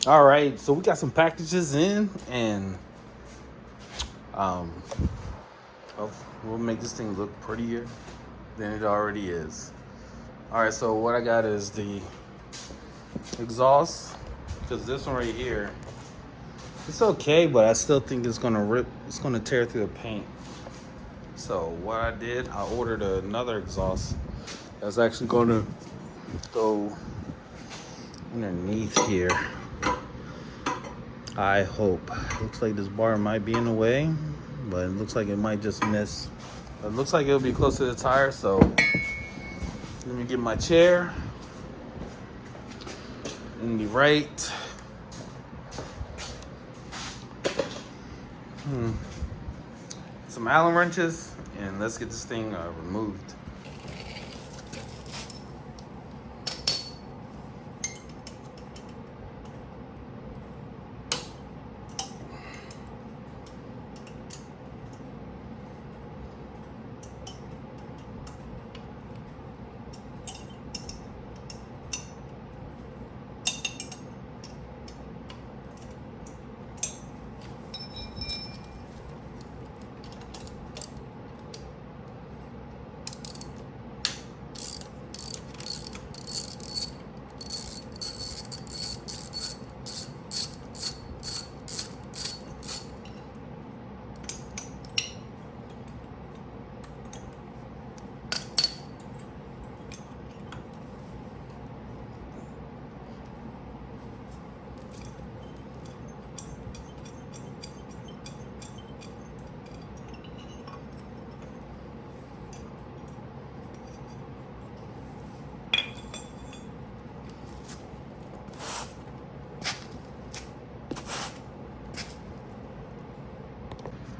All right, so we got some packages in, and um, we'll make this thing look prettier than it already is. All right, so what I got is the exhaust, because this one right here, it's okay, but I still think it's gonna rip. It's gonna tear through the paint. So what I did, I ordered another exhaust that's actually gonna go underneath here. I hope. Looks like this bar might be in the way, but it looks like it might just miss. It looks like it'll be close to the tire, so let me get my chair in the right. Some Allen wrenches, and let's get this thing removed.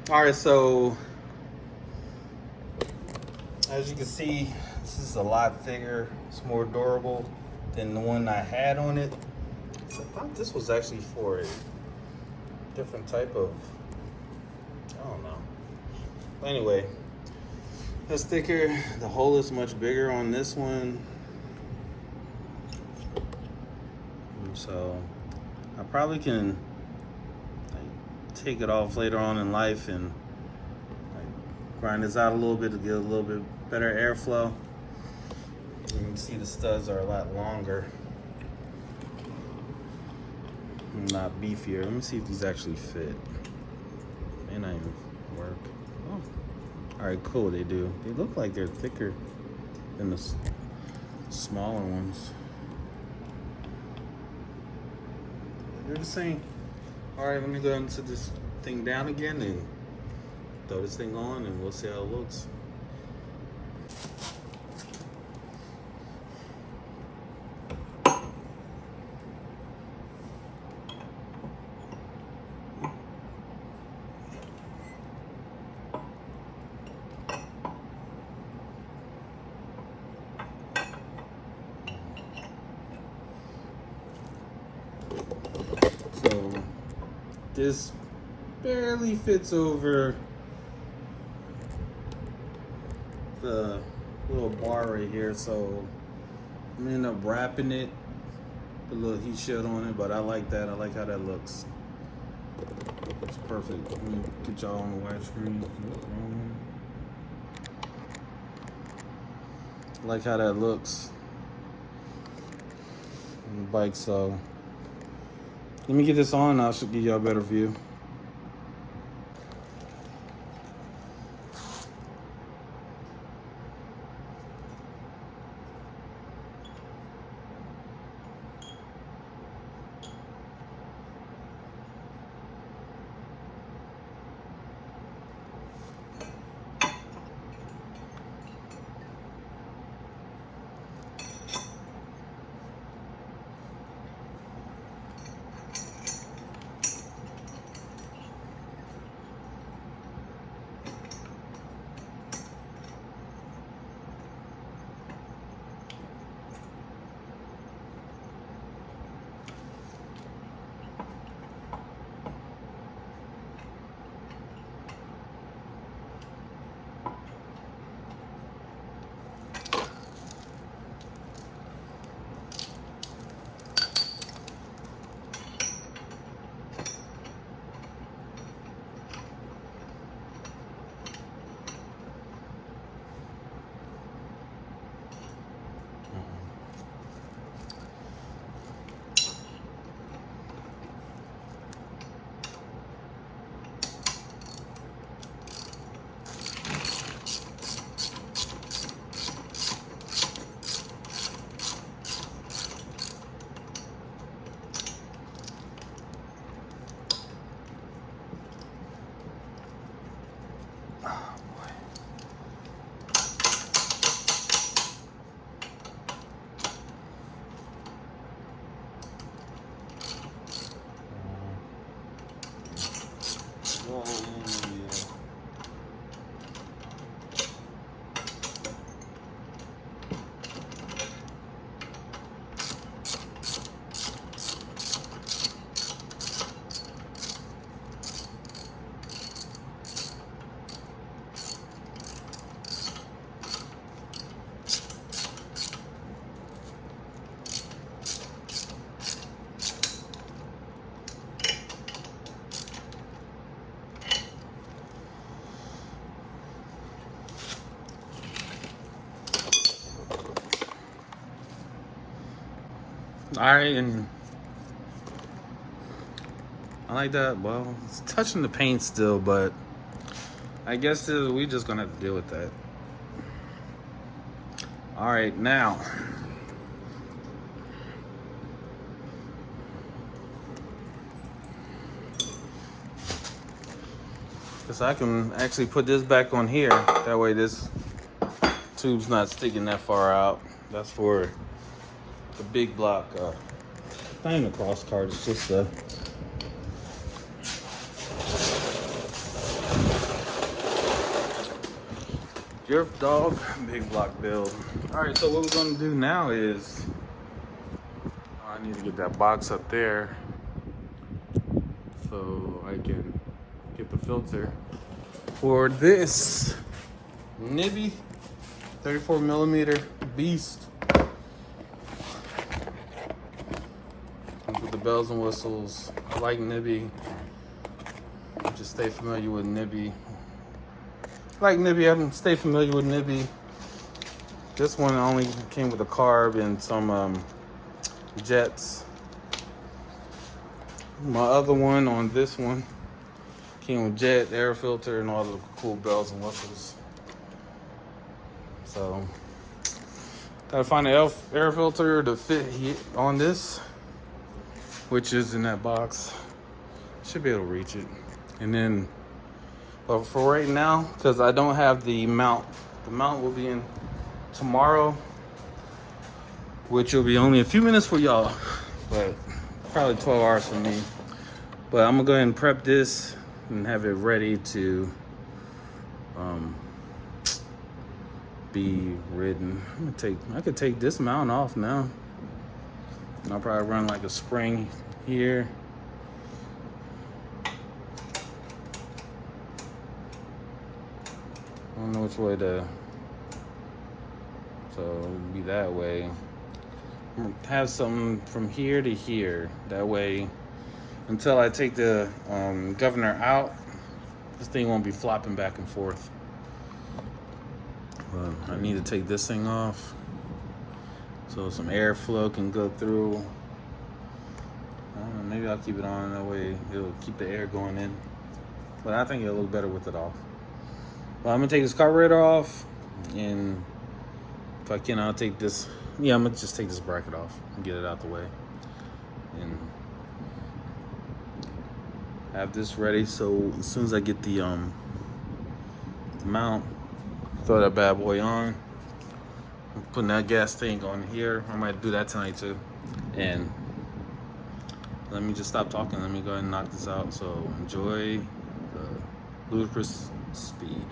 All right, so as you can see, this is a lot thicker. It's more durable than the one I had on it. So I thought this was actually for a different type of, I don't know. But anyway, it's thicker. The hole is much bigger on this one. So I probably can take it off later on in life and grind this out a little bit to get a little bit better airflow. You can see the studs are a lot longer, not beefier. Let me see if these actually fit. May not even work. Oh. All right, cool, they do. They look like they're thicker than the smaller ones. They're the same. All right, let me go and sit this thing down again and throw this thing on, and we'll see how it looks. So this barely fits over the little bar right here, so I'm gonna end up wrapping it, put a little heat shield on it, but I like that. I like how that looks. It's perfect. Let me get y'all on the wide screen. I like how that looks on the bike, so let me get this on and I should give y'all a better view. Oh, yeah. All right, and I like that. Well, it's touching the paint still, but I guess we just gonna have to deal with that. All right, now. Because I can actually put this back on here. That way this tube's not sticking that far out. That's for the big block. Not even a cross card, it's just a Jerf Dog big block build. Alright, so what we're gonna do now is I need to get that box up there so I can get the filter for this Nibby 34mm beast. With the bells and whistles. I like Nibby. Just stay familiar with Nibby. Like Nibby, I stay familiar with Nibby. This one only came with a carb and some jets. My other one on this one came with jet, air filter, and all the cool bells and whistles. So, gotta find an air filter to fit on this, which is in that box. Should be able to reach it. And then, but for right now, because I don't have the mount will be in tomorrow, which will be only a few minutes for y'all, but probably 12 hours for me. But I'm gonna go ahead and prep this and have it ready to be ridden. I could take this mount off now. And I'll probably run like a spring here. I don't know which way to, so it'll be that way. Have something from here to here. That way, until I take the governor out, this thing won't be flopping back and forth. But I need to take this thing off so some airflow can go through. I don't know, maybe I'll keep it on, that way it'll keep the air going in. But I think it'll look better with it off. Well, I'm gonna take this carburetor off, and if I can, I'll take this. Yeah, I'm gonna just take this bracket off and get it out the way, and have this ready. So as soon as I get the mount, throw that bad boy on. I'm putting that gas tank on here. I might do that tonight too. And let me just stop talking. Let me go ahead and knock this out. So enjoy the ludicrous speed.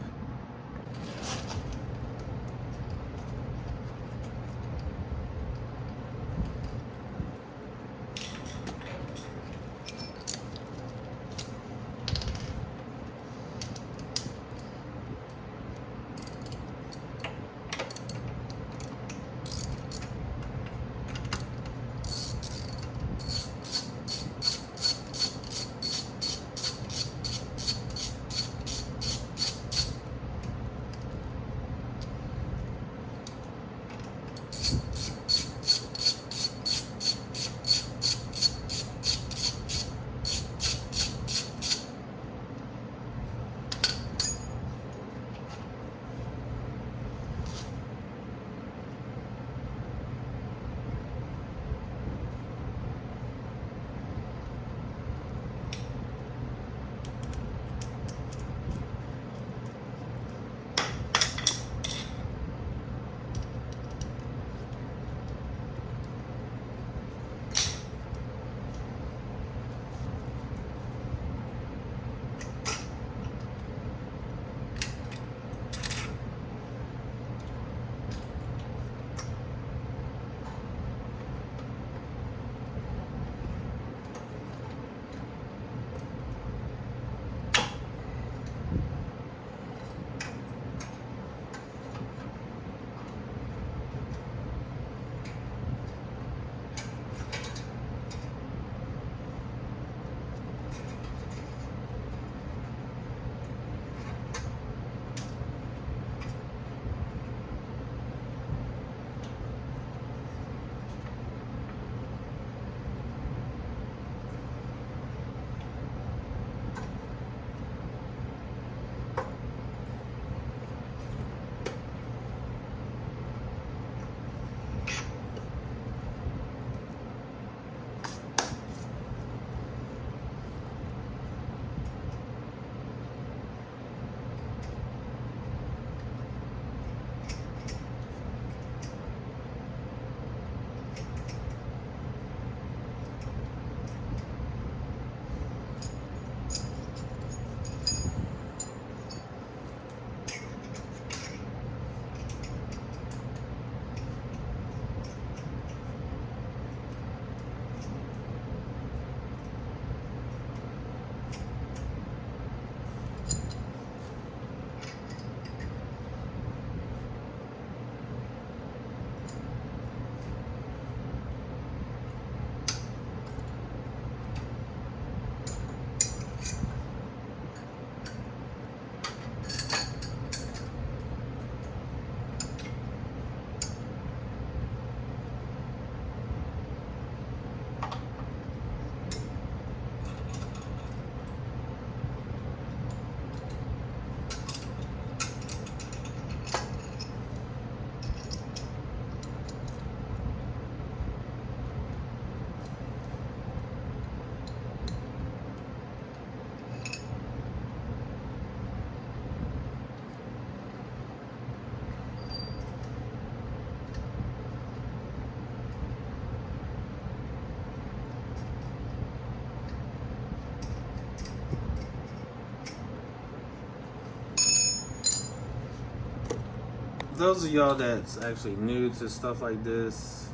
those of y'all that's actually new to stuff like this,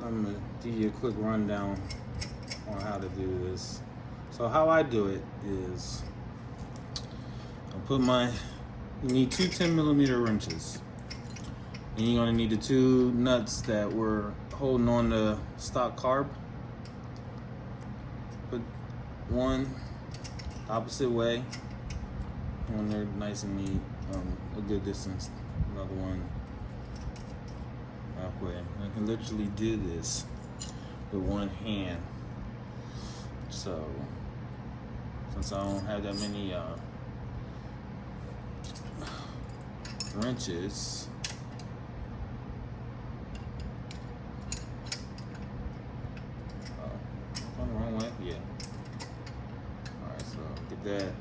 I'm gonna give you a quick rundown on how to do this. So how I do it is, you need two 10mm wrenches. And you're gonna need the two nuts that were holding on the stock carb. Put one opposite way, when they're nice and neat, a good distance. Another one halfway. I can literally do this with one hand. So, since I don't have that many wrenches, going the wrong way? Yeah. Alright, so get that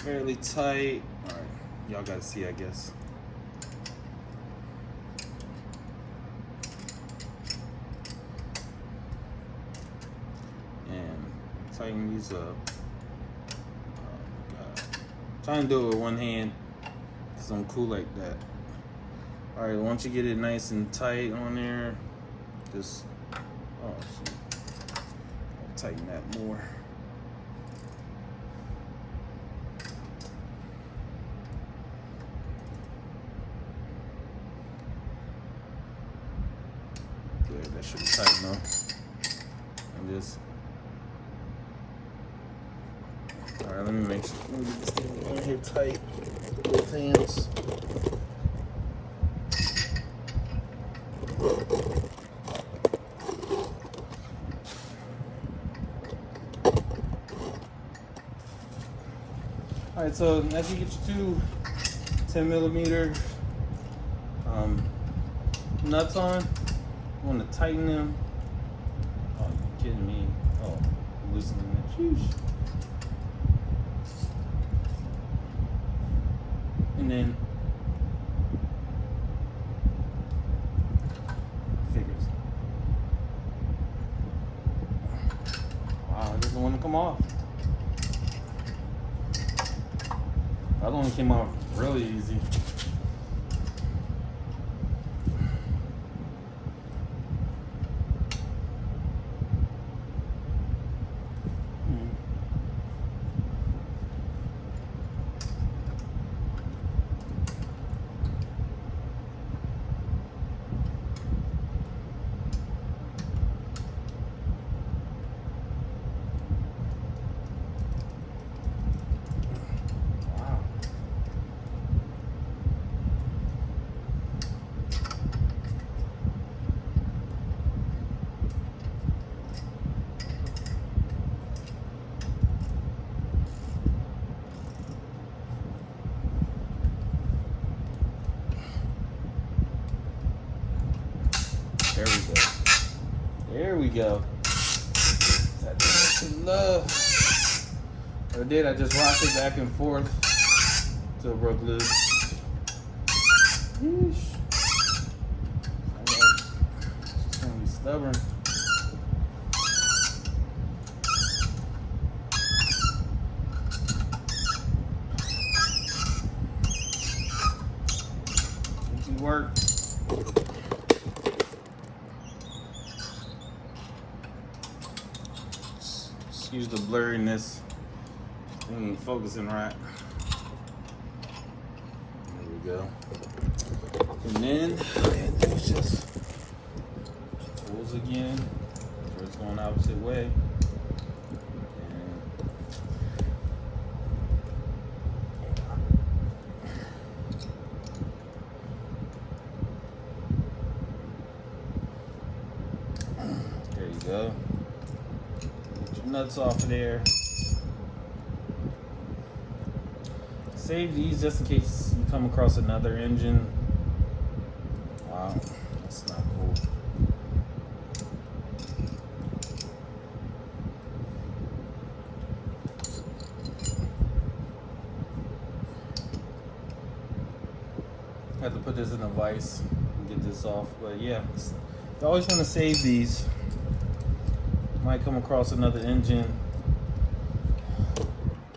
fairly tight. Alright, y'all gotta see, I guess. And tighten these up. Oh my god. Trying to do it with one hand because I'm cool like that. Alright, once you get it nice and tight on there, just, oh shit. I'll tighten that more. Good, that should be tight enough. And just, alright, let me make sure. Let me get this thing on here tight. Both hands. Alright, so as you get your two 10mm nuts on, you want to tighten them. Oh, you kidding me? Oh, loosening that. Sheesh. And then figures. Wow, it doesn't want to come off. That one came off really easy. There we go. There we go. That's love. What I did, I just rocked it back and forth till it broke loose. Sheesh. It's gonna be stubborn. Easy work. Excuse the blurriness. I ain't focusing right. There we go. And then it's just pulls again. So it's going opposite way. There you go. Get your nuts off of there. Save these just in case you come across another engine. Wow, that's not cool. I have to put this in a vise and get this off, but yeah, you always want to save these. Might come across another engine.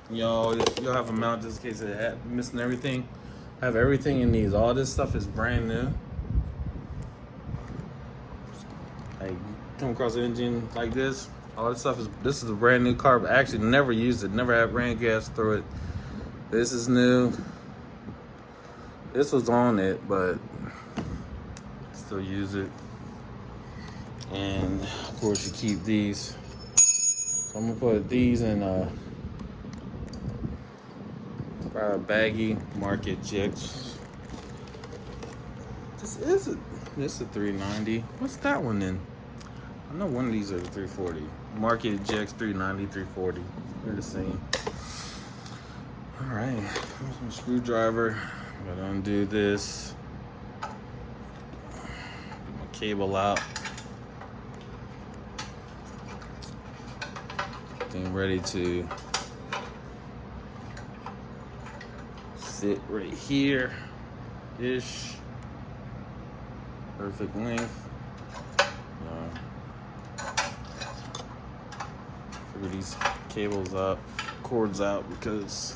You'll have a mount just in case it missing everything. I have everything in these. All this stuff is brand new. Like, come across an engine like this, all this stuff this is a brand new carb. I actually never used it, never had ran gas through it. This is new. This was on it, but still use it. And of course you keep these. So I'm gonna put these in probably a baggy market GX. This is a 390. What's that one then? I know one of these are 340. Market GX390, 340. They're the same. All right, here's my screwdriver. I'm gonna undo this. Get my cable out. Getting ready to sit right here ish. Perfect length. Figure these cables up, cords out, because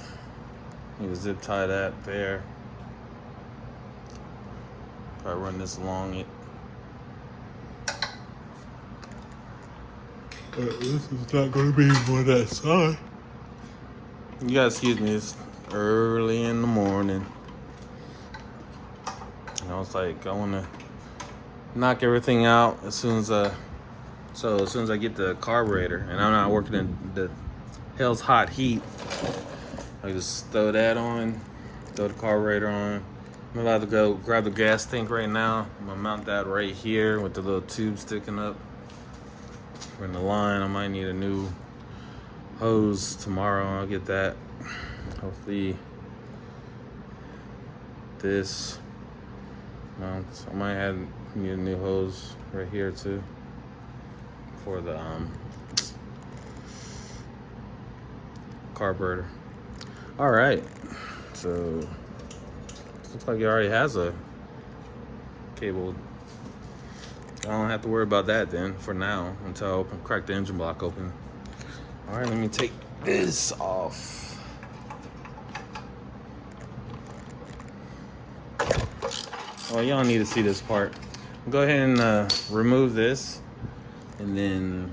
I need to zip tie that there. Probably run this along it. This is not going to be on that side. You guys excuse me, it's early in the morning. You know, it's like I want to knock everything out as soon as I get the carburetor, and I'm not working in the hell's hot heat. I just throw that on, throw the carburetor on. I'm about to go grab the gas tank right now. I'm gonna mount that right here with the little tube sticking up. We're in the line. I might need a new hose tomorrow. I'll get that. Hopefully this mounts. I might need a new hose right here too for the carburetor. All right, so looks like it already has a cable. I don't have to worry about that then for now until I crack the engine block open. All right, let me take this off. Oh, y'all need to see this part. Go ahead and remove this, and then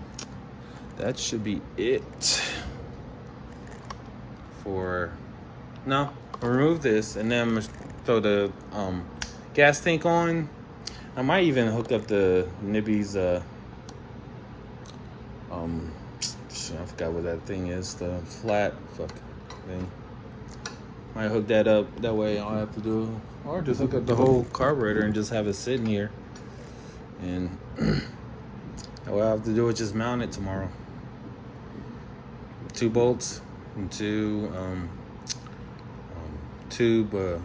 that should be it for no. Remove this, and then I'm gonna throw the gas tank on. I might even hook up the Nibby's shit, I forgot what that thing is, the flat thing. Might hook that up, that way all I have to do, or just hook up the whole carburetor and just have it sitting here, and all I have to do is just mount it tomorrow. 2 bolts and 2 tube I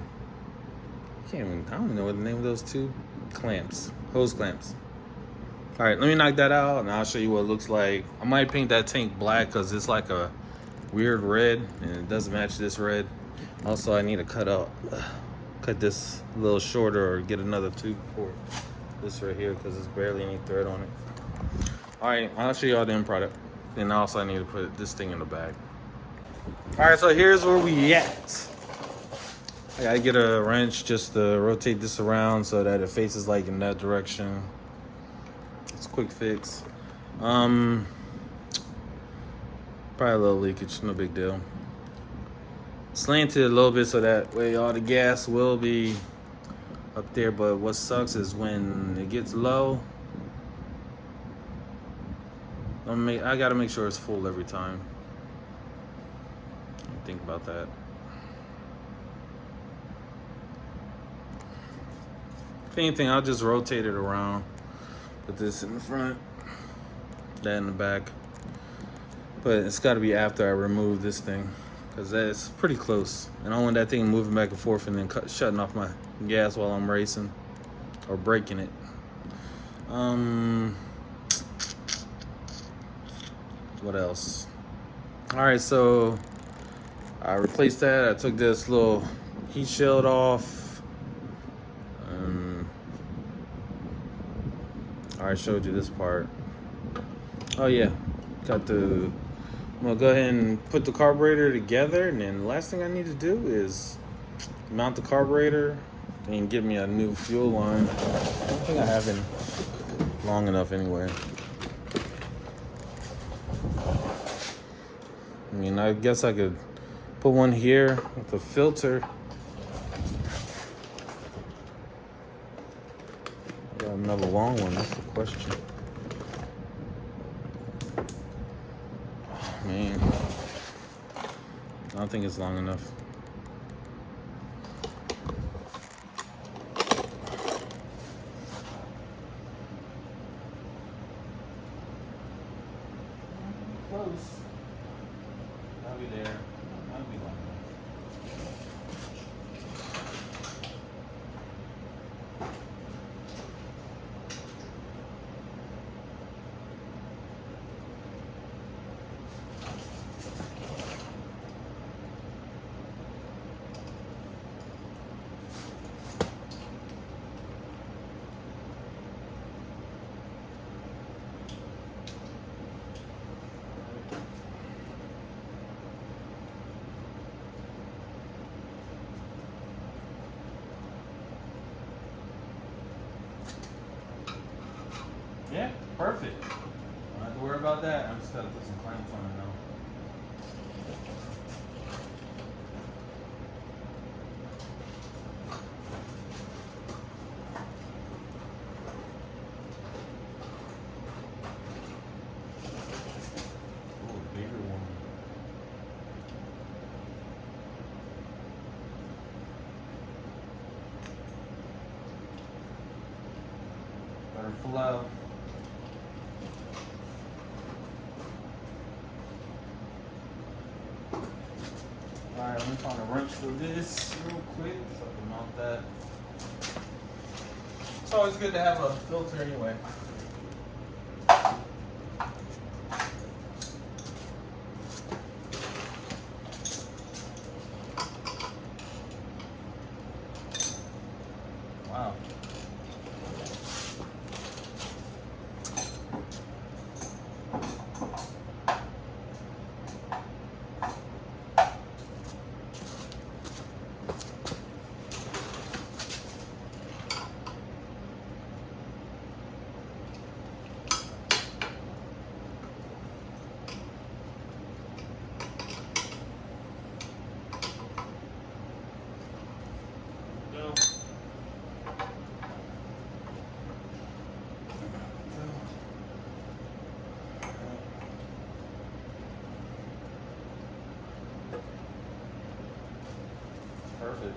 don't even know what the name of those tube clamps, hose clamps. All right, let me knock that out and I'll show you what it looks like. I might paint that tank black because it's like a weird red and it doesn't match this red. Also, I need to cut this a little shorter or get another tube for this right here because there's barely any thread on it. All right, I'll show you all the end product. Then also I need to put this thing in the bag. All right, so here's where we at. I gotta get a wrench just to rotate this around so that it faces like in that direction. It's a quick fix. Probably a little leakage, no big deal. Slant it a little bit so that way all the gas will be up there, but what sucks is when it gets low, I gotta make sure it's full every time. Think about that. If anything, I'll just rotate it around. Put this in the front, that in the back. But it's got to be after I remove this thing, because that's pretty close. And I don't want that thing moving back and forth and then shutting off my gas while I'm racing or braking it. What else? All right, so I replaced that. I took this little heat shield off. I already showed you this part. Oh yeah, I'm gonna go ahead and put the carburetor together, and then the last thing I need to do is mount the carburetor and get me a new fuel line. I don't think I have it long enough anyway. I mean, I guess I could put one here with a filter. I got another long one, that's the question. Oh, man. I don't think it's long enough. Close. I'll be there. I'll be long enough. Yeah, perfect. Don't have to worry about that. I'm just gonna put some clamps on it now. Ooh, a bigger one. Better flow. Alright, let me find a wrench for this real quick so I can mount that. It's always good to have a filter anyway. Wow. Perfect.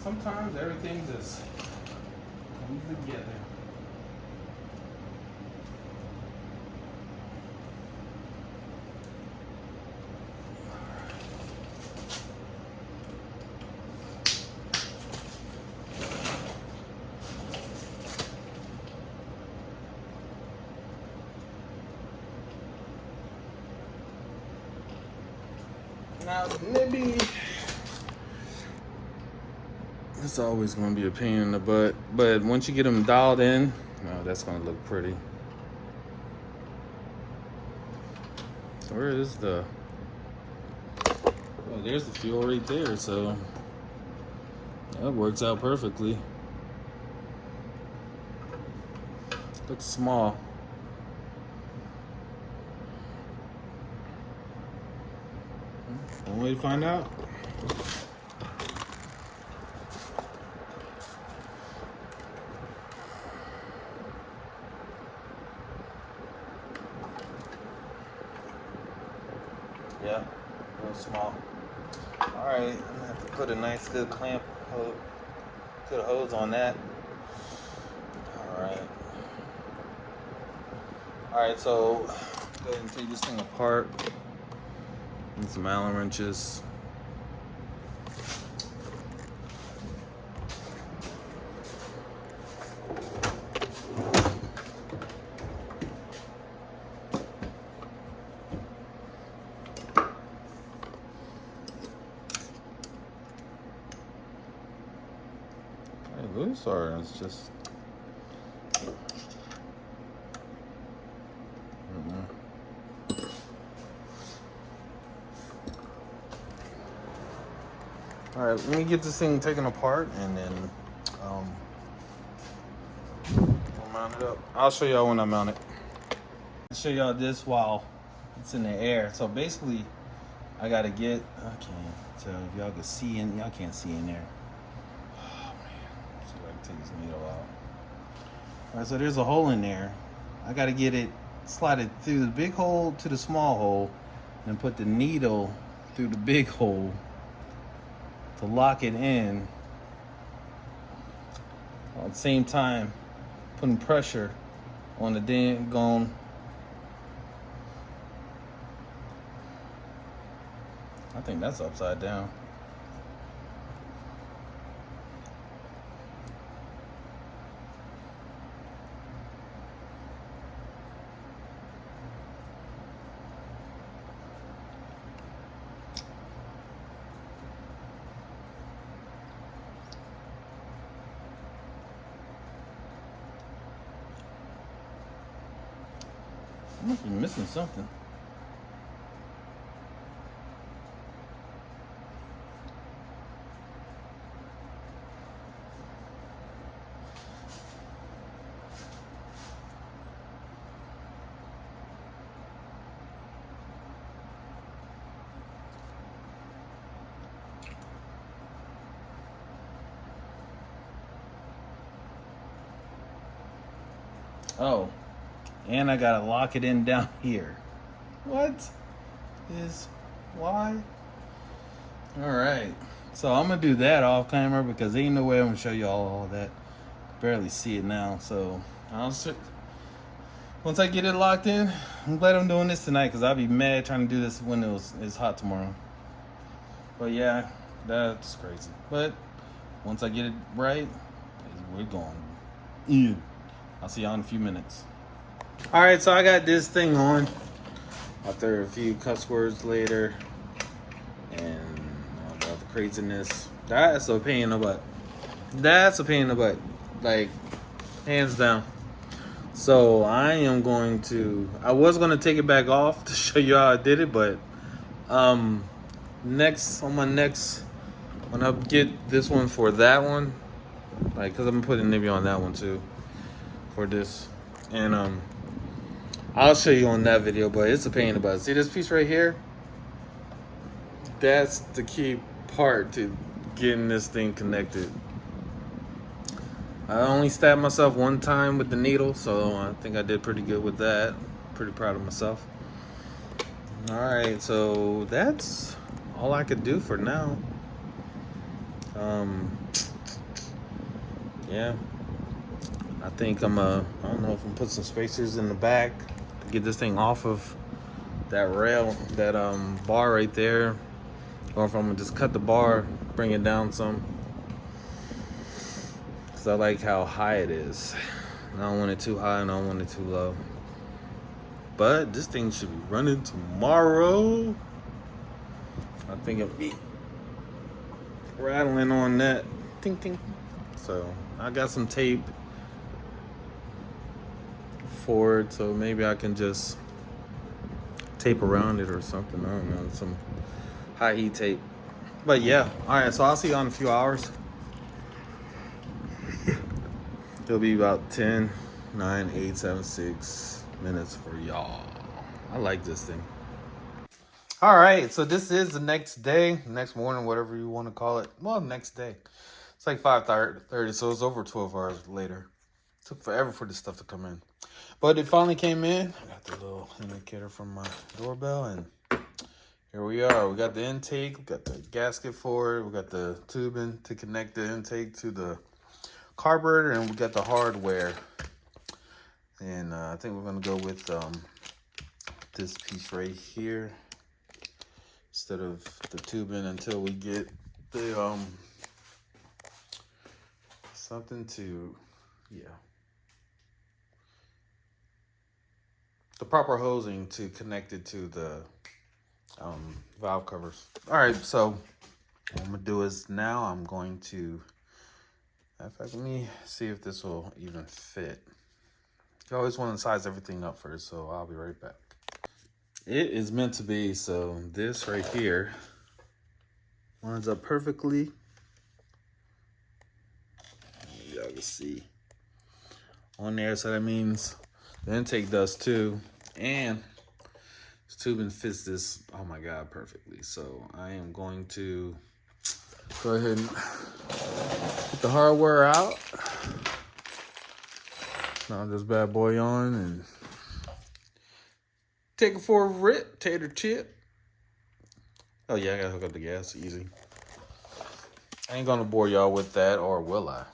Sometimes everything just comes together. Now, maybe it's always going to be a pain in the butt, but once you get them dialed in, oh, that's going to look pretty. So where is the? Oh, there's the fuel right there. So that works out perfectly. Looks small. One way to find out. Yeah, real small. All right, I'm gonna have to put a nice good clamp, good hose on that. All right, so go ahead and take this thing apart. And some Allen wrenches. Hey, loose, or it's just. All right, let me get this thing taken apart and then we'll mount it up. I'll show y'all when I mount it. I'll show y'all this while it's in the air. So basically, I gotta get, I can't tell if y'all can see in, y'all can't see in there. Oh man, see if I can take this needle out. All right, so there's a hole in there. I gotta get it slided through the big hole to the small hole and put the needle through the big hole to lock it in. At the same time, putting pressure on the dang gone. I think that's upside down. I must be missing something. Oh, and I gotta lock it in down here. What is why? All right, so I'm gonna do that off camera because ain't no way I'm gonna show y'all all that. Barely see it now, so once I get it locked in, I'm glad I'm doing this tonight because I'll be mad trying to do this when it's hot tomorrow. But yeah, that's crazy. But once I get it right, we're going. Yeah. I'll see y'all in a few minutes. All right, so I got this thing on after a few cuss words later and about the craziness. That's a pain in the butt. That's a pain in the butt. Like, hands down. So I am going to, I was going to take it back off to show you how I did it, but next, on my next, when I get this one for that one, like, because I'm putting Nibby on that one too for this. And I'll show you on that video, but it's a pain in the butt. See this piece right here? That's the key part to getting this thing connected. I only stabbed myself one time with the needle, so I think I did pretty good with that. Pretty proud of myself. All right, so that's all I could do for now. Yeah, I think I don't know if I'm gonna put some spacers in the back, get this thing off of that rail, that bar right there, or if I'm gonna just cut the bar, bring it down some. Cause I like how high it is. I don't want it too high and I don't want it too low. But this thing should be running tomorrow. I think it'll be rattling on that. Ting ting. So I got some tape for it, so maybe I can just tape around it or something. I don't know, some high heat tape. But yeah, all right, so I'll see you in a few hours. It'll be about 10, 9, 8, 7, 6 minutes for y'all. I like this thing. All right, so this is the next day, next morning, whatever you want to call it. Well, next day. It's like 5:30, so it's over 12 hours later. It took forever for this stuff to come in. But it finally came in. I got the little indicator from my doorbell, and here we are. We got the intake, we got the gasket for it, we got the tubing to connect the intake to the carburetor, and we got the hardware. And I think we're gonna go with this piece right here instead of the tubing until we get the something to, yeah, the proper hosing to connect it to the valve covers. All right, so what I'm gonna do is now I'm going to, in fact, let me see if this will even fit. You always want to size everything up first, so I'll be right back. It is meant to be, so this right here Lines up perfectly. Y'all can see on there, so that means the intake does too. And this tubing fits this, oh my God, perfectly. So I am going to go ahead and put the hardware out. Now this bad boy on and take it for a rip, tater chip. Oh yeah, I gotta hook up the gas, easy. I ain't gonna bore y'all with that, or will I?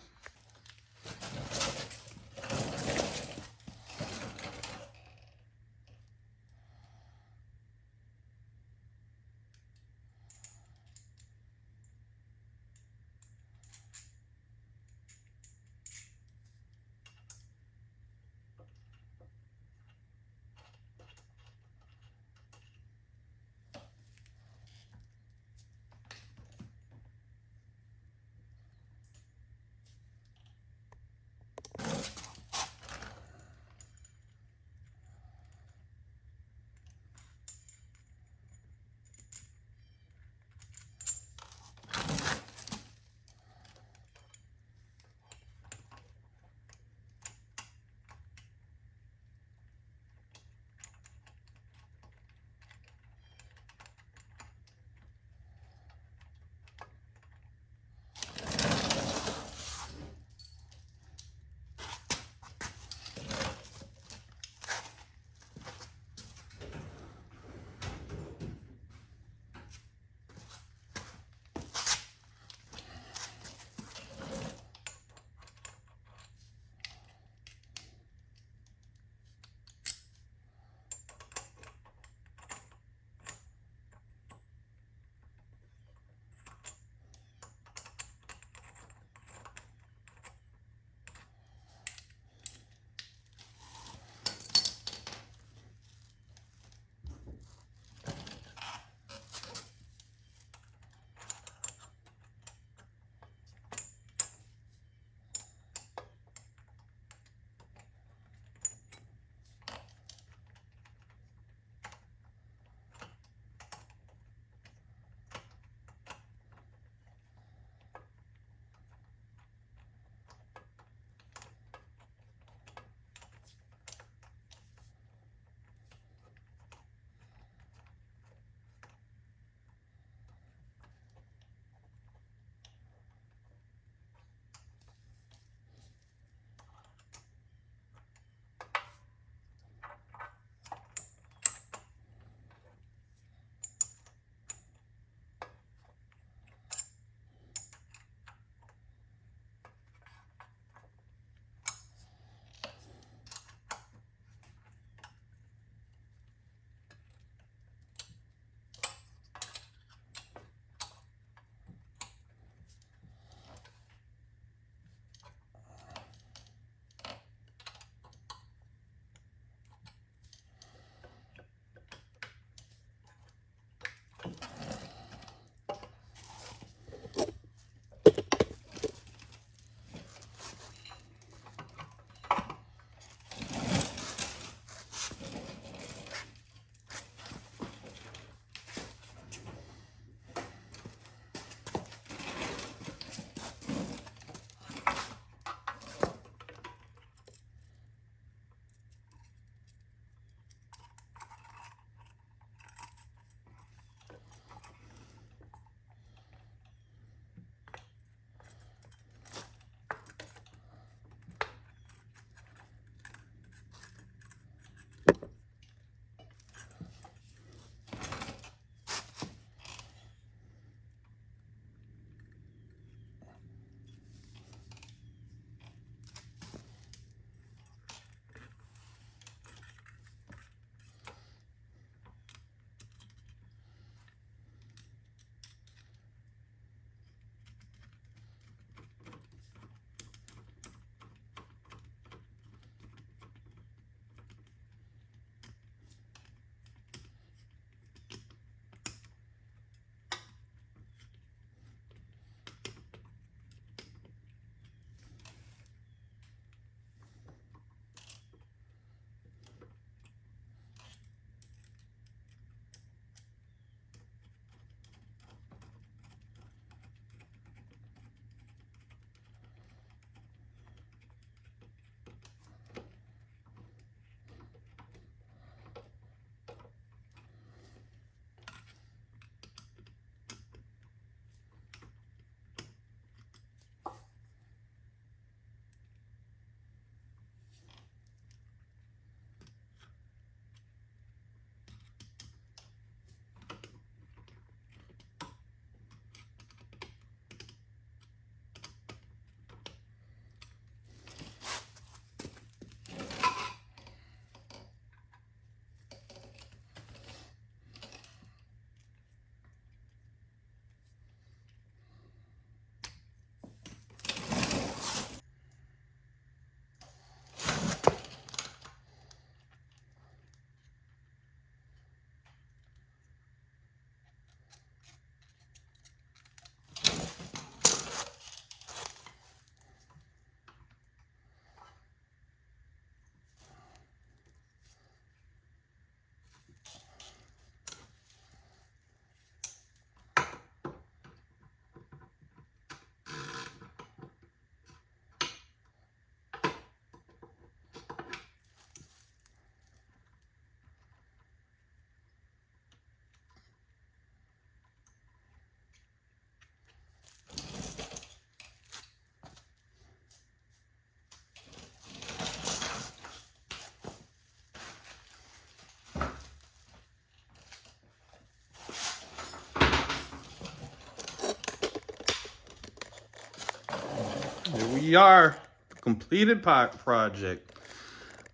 we are. Completed project.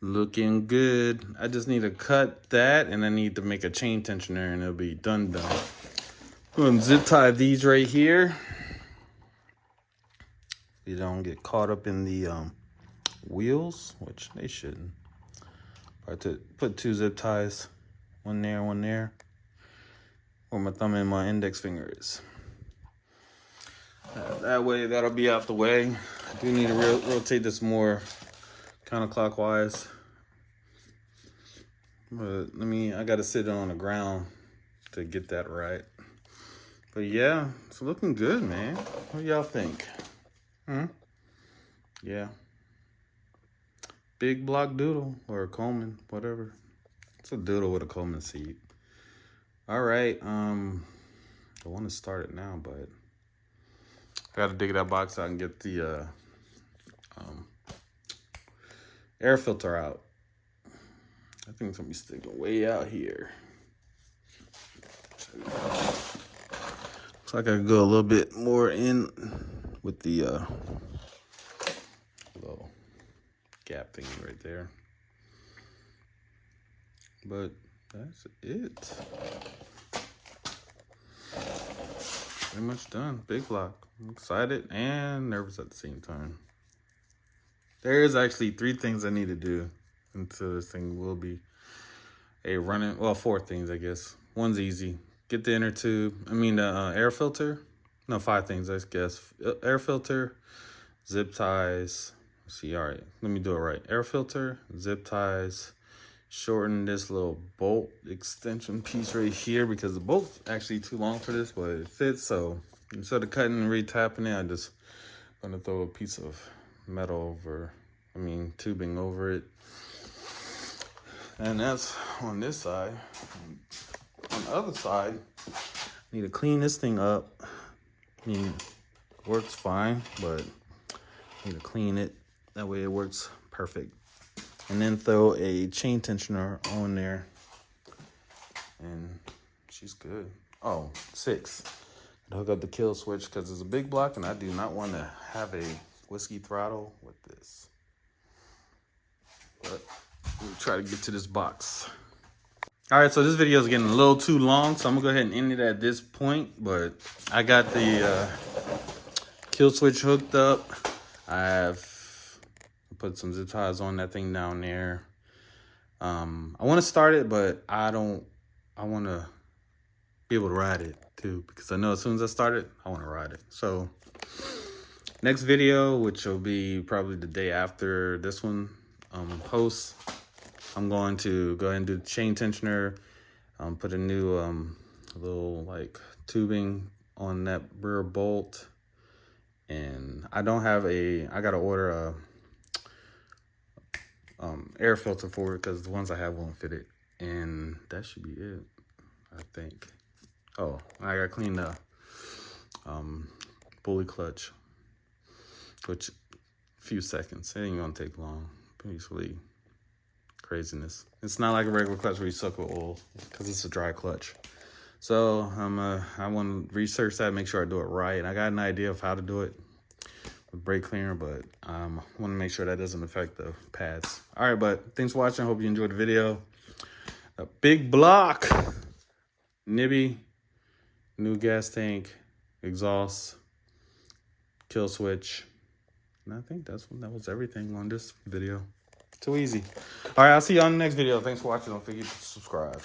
Looking good. I just need to cut that, and I need to make a chain tensioner, and it'll be done. Going to zip tie these right here. You don't get caught up in the wheels, which they shouldn't. I put 2 zip ties, one there, where my thumb and my index finger is. That way, that'll be out the way. I do need to rotate this more counterclockwise. But I gotta sit on the ground to get that right. But yeah, it's looking good, man. What do y'all think? Yeah. Big block doodle or a Coleman, whatever. It's a doodle with a Coleman seat. All right. I want to start it now, but I got to dig that box out and get the air filter out. I think it's gonna be sticking way out here. Looks like I could go a little bit more in with the little gap thingy right there. But that's it. Pretty much done. Big block. I'm excited and nervous at the same time. There is actually 3 things I need to do until this thing will be a running, well, 4 things, I guess. One's easy. Get the inner tube, the air filter. No, 5 things, I guess. Air filter, zip ties. Let's see, all right, let me do it right. Air filter, zip ties, shorten this little bolt extension piece right here because the bolt's actually too long for this, but it fits. So instead of cutting and re-tapping it, I just gonna throw a piece of metal tubing over it. And that's on this side. On the other side, I need to clean this thing up. Works fine, but I need to clean it. That way it works perfect. And then throw a chain tensioner on there. And she's good. Oh, 6. Hook up the kill switch because it's a big block and I do not want to have a whiskey throttle with this. But we'll try to get to this box. All right, so this video is getting a little too long, so I'm gonna go ahead and end it at this point. But I got the kill switch hooked up. I have put some zip ties on that thing down there. I want to start it, but I want to be able to ride it too, because I know as soon as I start it, I want to ride it. So next video, which will be probably the day after this one posts, I'm going to go ahead and do the chain tensioner, put a new little like tubing on that rear bolt. And I gotta order a air filter for it because the ones I have won't fit it. And that should be it, I think. Oh, I gotta clean the pulley clutch, which a few seconds. It ain't gonna take long. Basically, craziness. It's not like a regular clutch where you suck with oil because it's a dry clutch. So I want to research that, make sure I do it right. I got an idea of how to do it with brake cleaner, but I want to make sure that doesn't affect the pads. All right, but thanks for watching. Hope you enjoyed the video. A big block, nibby, new gas tank, exhaust, kill switch. And I think that was everything on this video. Too easy. All right, I'll see you on the next video. Thanks for watching. Don't forget to subscribe.